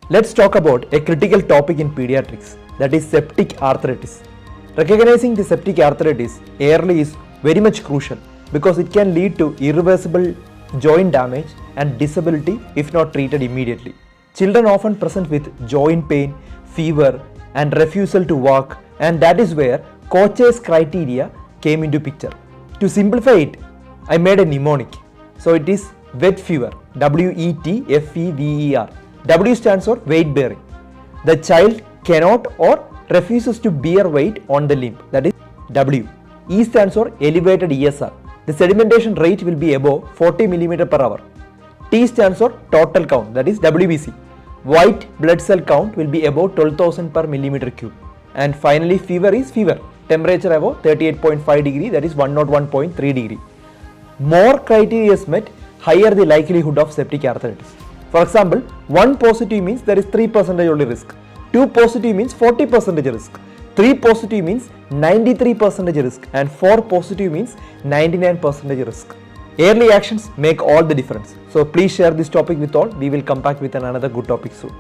Let's talk about a critical topic in pediatrics, that is septic arthritis. Recognizing the septic arthritis early is very much crucial because it can lead to irreversible joint damage and disability if not treated immediately. Children often present with joint pain, fever, and refusal to walk, and that is where Koch's criteria came into picture. To simplify it, I made a mnemonic. So it is wet fever, WETFEVER. W stands for weight bearing. The child cannot or refuses to bear weight on the limb, that is W. E stands for elevated ESR. The sedimentation rate will be above 40 mm per hour. T stands for total count, that is WBC. White blood cell count will be above 12,000 per millimeter cube. And finally fever is fever. Temperature above 38.5 degree, that is 101.3 degree. More criteria is met, higher the likelihood of septic arthritis. For example, 1 positive means there is 3% only risk. 2 positive means 40% risk. 3 positive means 93% risk. And 4 positive means 99% risk. Early actions make all the difference. So please share this topic with all. We will come back with another good topic soon.